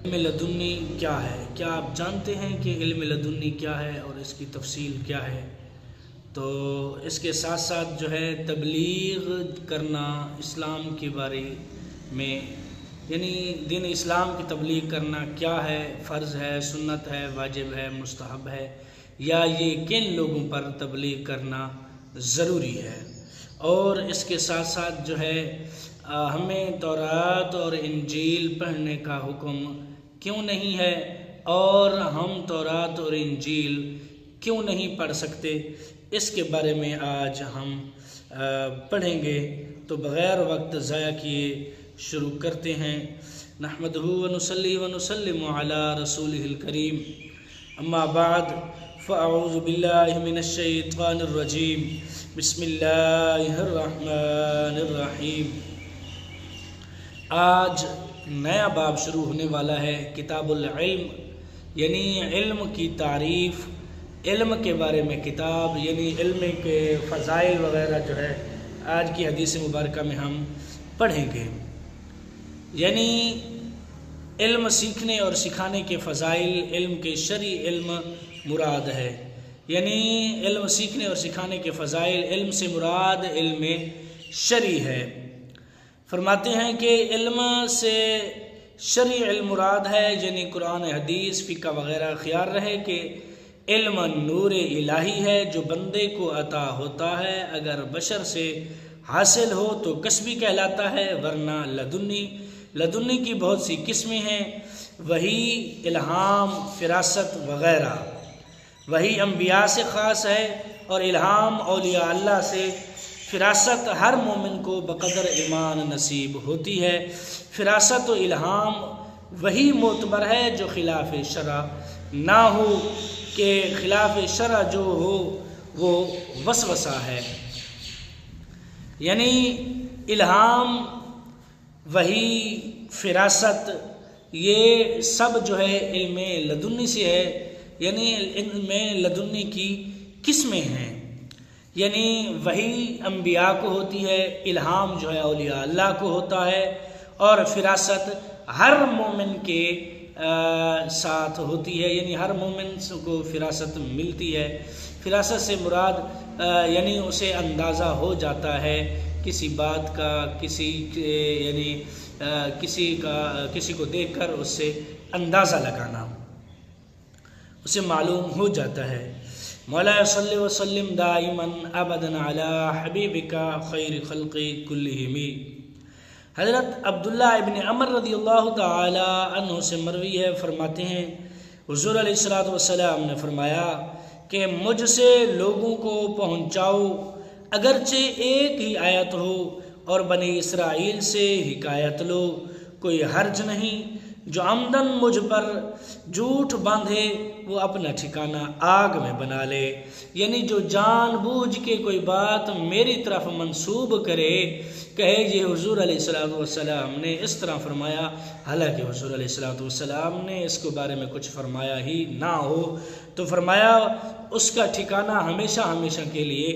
علم لدنی کیا ہے؟ کیا آپ جانتے ہیں کہ علم لدنی کیا ہے اور اس کی تفصیل کیا ہے؟ تو اس کے ساتھ ساتھ جو ہے تبلیغ کرنا اسلام کے بارے میں، یعنی دین اسلام کی تبلیغ کرنا کیا ہے، فرض ہے، سنت ہے، واجب ہے، مستحب ہے، یا یہ کن لوگوں پر تبلیغ کرنا ضروری ہے۔ اور اس کے ساتھ ساتھ جو ہے ہمیں تورات اور انجیل پڑھنے کا حکم کیوں نہیں ہے، اور ہم تورات اور انجیل کیوں نہیں پڑھ سکتے، اس کے بارے میں آج ہم پڑھیں گے۔ تو بغیر وقت ضائع کیے شروع کرتے ہیں۔ نحمدہ ونصلی ونسلم علی رسولہ الکریم، اما بعد فاعوذ باللہ من الشیطان الرجیم، بسم اللہ الرحمن الرحیم۔ آج نیا باب شروع ہونے والا ہے، کتاب العلم، یعنی علم کی تعریف، علم کے بارے میں کتاب، یعنی علم کے فضائل وغیرہ جو ہے آج کی حدیث مبارکہ میں ہم پڑھیں گے۔ یعنی علم سیکھنے اور سکھانے کے فضائل، علم کے شرعی علم مراد ہے، یعنی علم سیکھنے اور سکھانے کے فضائل، علم سے مراد علم شرعی ہے۔ فرماتے ہیں کہ علم سے شرعی علم مراد ہے، یعنی قرآن حدیث فقہ وغیرہ، خیال رہے کہ علم نور الہی ہے جو بندے کو عطا ہوتا ہے، اگر بشر سے حاصل ہو تو کسبی کہلاتا ہے، ورنہ لدنی کی بہت سی قسمیں ہیں، وہی الہام، فراست وغیرہ۔ وہی انبیاء سے خاص ہے، اور الہام اولیاء اللہ سے۔ فراست ہر مومن کو بقدر ایمان نصیب ہوتی ہے۔ فراست و الہام وہی معتبر ہے جو خلاف شرع نہ ہو، کہ خلاف شرع جو ہو وہ وسوسہ ہے۔ یعنی الہام، وہی، فراست، یہ سب جو ہے علم لدنی سے ہے، یعنی علم لدنی کی قسمیں ہیں۔ یعنی وہی انبیاء کو ہوتی ہے، الہام جو ہے اولیاء اللہ کو ہوتا ہے، اور فراست ہر مومن کے ساتھ ہوتی ہے، یعنی ہر مومن کو فراست ملتی ہے۔ فراست سے مراد یعنی اسے اندازہ ہو جاتا ہے کسی بات کا، یعنی کسی کو دیکھ کر اس سے اندازہ لگانا، اسے معلوم ہو جاتا ہے۔ مولا صلی وسلم دائما ابدا علی حبیبک خیر خلق کلہم۔ حضرت عبداللہ ابن عمر رضی اللہ تعالی عنہ سے مروی ہے، فرماتے ہیں حضور علیہ الصلوۃ والسلام نے فرمایا کہ مجھ سے لوگوں کو پہنچاؤ، اگرچہ ایک ہی آیت ہو، اور بنی اسرائیل سے حکایت لو، کوئی حرج نہیں۔ جو عمدن مجھ پر جھوٹ باندھے وہ اپنا ٹھکانہ آگ میں بنا لے۔ یعنی جو جان بوجھ کے کوئی بات میری طرف منسوب کرے، کہے یہ حضور علیہ السلام نے اس طرح فرمایا، حالانکہ حضور علیہ السلام نے اس کے بارے میں کچھ فرمایا ہی نہ ہو، تو فرمایا اس کا ٹھکانہ ہمیشہ ہمیشہ کے لیے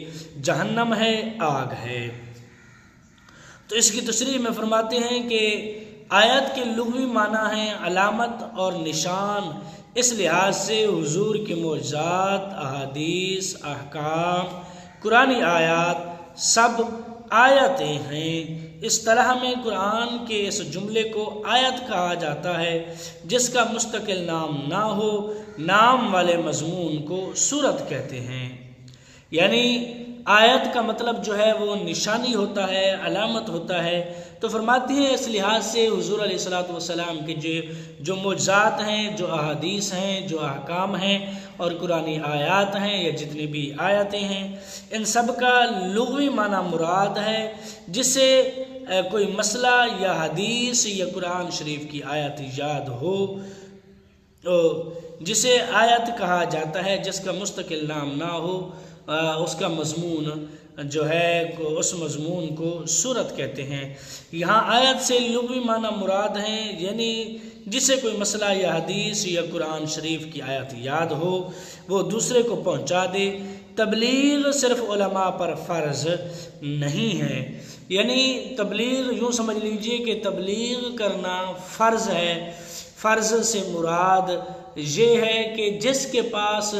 جہنم ہے، آگ ہے۔ تو اس کی تشریح میں فرماتے ہیں کہ آیت کے لغوی معنی ہیں علامت اور نشان، اس لحاظ سے حضور کے معجزات، احادیث، احکام، قرآنی آیات سب آیتیں ہیں۔ اصطلاح میں قرآن کے اس جملے کو آیت کہا جاتا ہے جس کا مستقل نام نہ ہو، نام والے مضمون کو سورت کہتے ہیں۔ یعنی آیت کا مطلب جو ہے وہ نشانی ہوتا ہے، علامت ہوتا ہے۔ تو فرماتے ہیں اس لحاظ سے حضور علیہ السلام کے جو معجزات ہیں، جو احادیث ہیں، جو احکام ہیں، اور قرآنی آیات ہیں، یا جتنی بھی آیتیں ہیں، ان سب کا لغوی معنی مراد ہے، جسے کوئی مسئلہ یا حدیث یا قرآن شریف کی آیت یاد ہو، جسے آیت کہا جاتا ہے، جس کا مستقل نام نہ ہو، اس کا مضمون جو ہے اس مضمون کو سورت کہتے ہیں۔ یہاں آیت سے لغوی معنی مراد ہیں، یعنی جسے کوئی مسئلہ یا حدیث یا قرآن شریف کی آیت یاد ہو وہ دوسرے کو پہنچا دے۔ تبلیغ صرف علماء پر فرض نہیں ہے، یعنی تبلیغ یوں سمجھ لیجئے کہ تبلیغ کرنا فرض ہے۔ فرض سے مراد یہ ہے کہ جس کے پاس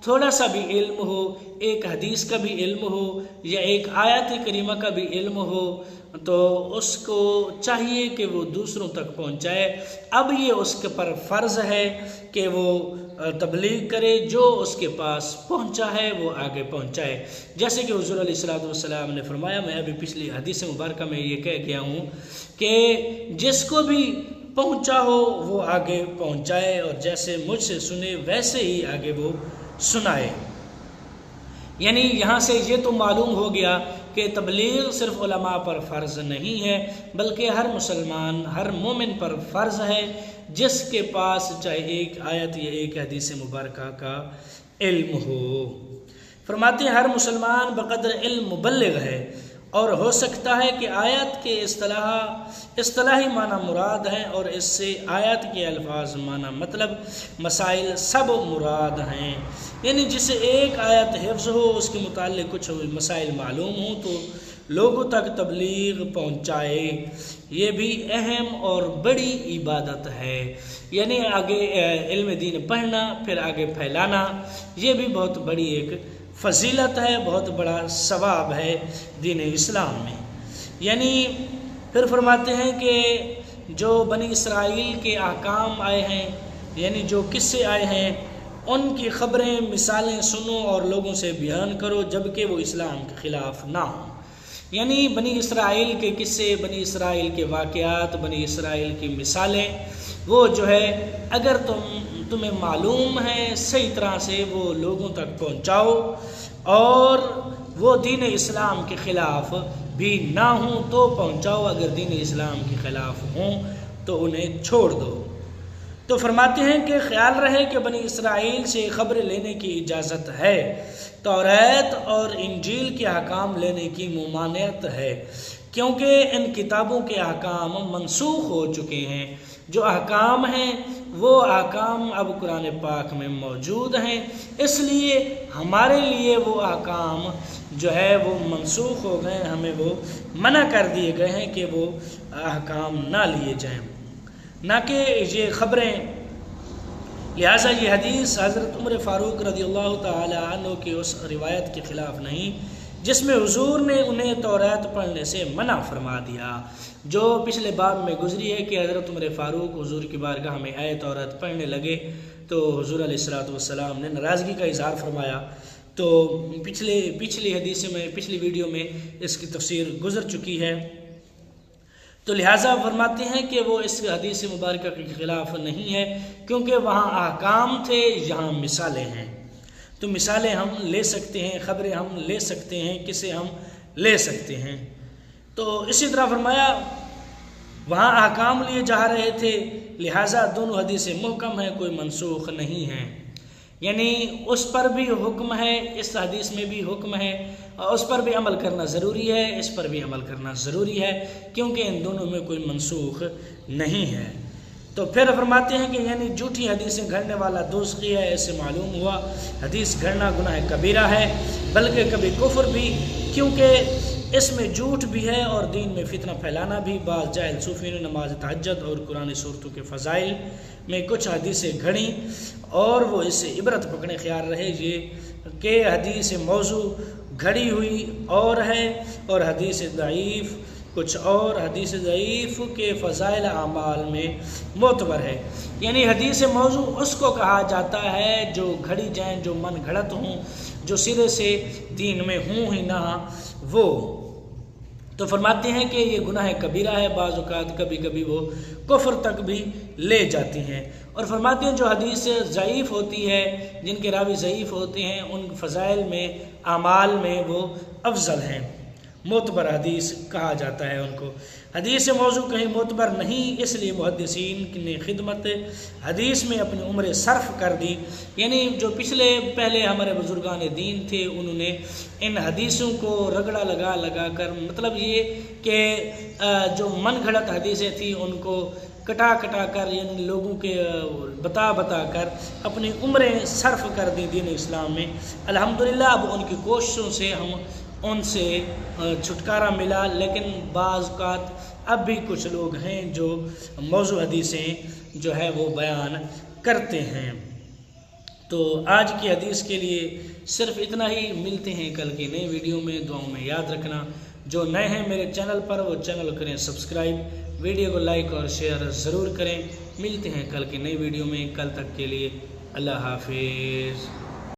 تھوڑا سا بھی علم ہو، ایک حدیث کا بھی علم ہو یا ایک آیت کریمہ کا بھی علم ہو، تو اس کو چاہیے کہ وہ دوسروں تک پہنچائے۔ اب یہ اس کے پر فرض ہے کہ وہ تبلیغ کرے، جو اس کے پاس پہنچا ہے وہ آگے پہنچائے۔ جیسے کہ حضور علیہ الصلوۃ والسلام نے فرمایا، میں ابھی پچھلی حدیث مبارکہ میں یہ کہہ گیا ہوں کہ جس کو بھی پہنچا ہو وہ آگے پہنچائے، اور جیسے مجھ سے سنے ویسے ہی آگے وہ سنائے۔ یعنی یہاں سے یہ تو معلوم ہو گیا کہ تبلیغ صرف علماء پر فرض نہیں ہے، بلکہ ہر مسلمان، ہر مومن پر فرض ہے، جس کے پاس چاہے ایک آیت یا ایک حدیث مبارکہ کا علم ہو۔ فرماتے ہیں ہر مسلمان بقدر علم مبلغ ہے، اور ہو سکتا ہے کہ آیت کے اصطلاحی معنی مراد ہیں، اور اس سے آیت کے الفاظ معنی مطلب مسائل سب مراد ہیں۔ یعنی جسے ایک آیت حفظ ہو، اس کے متعلق کچھ مسائل معلوم ہوں، تو لوگوں تک تبلیغ پہنچائے۔ یہ بھی اہم اور بڑی عبادت ہے، یعنی آگے علم دین پڑھنا پھر آگے پھیلانا، یہ بھی بہت بڑی ایک فضیلت ہے، بہت بڑا ثواب ہے دین اسلام میں۔ یعنی پھر فرماتے ہیں کہ جو بنی اسرائیل کے احکام آئے ہیں، یعنی جو قصے آئے ہیں، ان کی خبریں مثالیں سنو اور لوگوں سے بیان کرو، جبکہ وہ اسلام کے خلاف نہ ہوں۔ یعنی بنی اسرائیل کے قصے، بنی اسرائیل کے واقعات، بنی اسرائیل کی مثالیں، وہ جو ہے اگر تمہیں معلوم ہے صحیح طرح سے وہ لوگوں تک پہنچاؤ، اور وہ دین اسلام کے خلاف بھی نہ ہوں تو پہنچاؤ، اگر دین اسلام کے خلاف ہوں تو انہیں چھوڑ دو۔ تو فرماتے ہیں کہ خیال رہے کہ بنی اسرائیل سے خبر لینے کی اجازت ہے، توریت اور انجیل کے احکام لینے کی ممانعت ہے، کیونکہ ان کتابوں کے احکام منسوخ ہو چکے ہیں۔ جو احکام ہیں وہ احکام اب قرآن پاک میں موجود ہیں، اس لیے ہمارے لیے وہ احکام جو ہے وہ منسوخ ہو گئے، ہمیں وہ منع کر دیے گئے ہیں کہ وہ احکام نہ لیے جائیں، نہ کہ یہ خبریں۔ لہٰذا یہ حدیث حضرت عمر فاروق رضی اللہ تعالی عنہ کی اس روایت کے خلاف نہیں جس میں حضور نے انہیں توریت پڑھنے سے منع فرما دیا، جو پچھلے باب میں گزری ہے کہ حضرت عمر فاروق حضور کی بارگاہ میں آئے، توریت پڑھنے لگے، تو حضور علیہ الصلوۃ والسلام نے ناراضگی کا اظہار فرمایا۔ تو پچھلی حدیث میں، پچھلی ویڈیو میں اس کی تفسیر گزر چکی ہے۔ تو لہٰذا فرماتے ہیں کہ وہ اس حدیث مبارکہ کے خلاف نہیں ہے، کیونکہ وہاں احکام تھے، یہاں مثالیں ہیں۔ تو مثالیں ہم لے سکتے ہیں، خبریں ہم لے سکتے ہیں، کسے ہم لے سکتے ہیں۔ تو اسی طرح فرمایا وہاں احکام لیے جا رہے تھے، لہٰذا دونوں حدیثیں محکم ہیں، کوئی منسوخ نہیں ہیں۔ یعنی اس پر بھی حکم ہے، اس حدیث میں بھی حکم ہے، اور اس پر بھی عمل کرنا ضروری ہے، اس پر بھی عمل کرنا ضروری ہے، کیونکہ ان دونوں میں کوئی منسوخ نہیں ہے۔ تو پھر فرماتے ہیں کہ یعنی جھوٹی حدیثیں گھڑنے والا دوزخی ہے، ایسے معلوم ہوا حدیث گھڑنا گناہ کبیرہ ہے، بلکہ کبھی کفر بھی، کیونکہ اس میں جھوٹ بھی ہے اور دین میں فتنہ پھیلانا بھی۔ بعض جاہل صوفیوں نے نماز تہجد اور قرآن صورتوں کے فضائل میں کچھ حدیثیں گھڑیں، اور وہ اس سے عبرت پکڑے، خیال رہے یہ کہ حدیث موضوع گھڑی ہوئی اور ہے، اور حدیث ضعیف کچھ اور، حدیث ضعیف کے فضائل اعمال میں معتبر ہے۔ یعنی حدیث موضوع اس کو کہا جاتا ہے جو گھڑی جائیں، جو من گھڑت ہوں، جو سرے سے دین میں ہوں ہی نہ وہ۔ تو فرماتے ہیں کہ یہ گناہ کبیرہ ہے، بعض اوقات کبھی کبھی وہ کفر تک بھی لے جاتی ہیں۔ اور فرماتے ہیں جو حدیث ضعیف ہوتی ہے، جن کے راوی ضعیف ہوتے ہیں، ان فضائل میں، اعمال میں وہ افضل ہیں، معتبر حدیث کہا جاتا ہے ان کو۔ حدیث موضوع کہیں معتبر نہیں، اس لیے محدثین نے خدمت حدیث میں اپنی عمریں صرف کر دی۔ یعنی جو پہلے ہمارے بزرگان دین تھے، انہوں نے ان حدیثوں کو رگڑا لگا کر، مطلب یہ کہ جو من گھڑت حدیثیں تھیں ان کو کٹا کر، یعنی لوگوں کے بتا کر اپنی عمریں صرف کر دی دین اسلام میں۔ الحمدللہ اب ان کی کوششوں سے ہم ان سے چھٹکارا ملا، لیکن بعض اوقات اب بھی کچھ لوگ ہیں جو موضوع حدیثیں جو ہے وہ بیان کرتے ہیں۔ تو آج کی حدیث کے لیے صرف اتنا ہی، ملتے ہیں کل کی نئی ویڈیو میں، دعاؤں میں یاد رکھنا۔ جو نئے ہیں میرے چینل پر وہ چینل کریں سبسکرائب، ویڈیو کو لائک اور شیئر ضرور کریں۔ ملتے ہیں کل کی نئی ویڈیو میں، کل تک کے لیے اللہ حافظ۔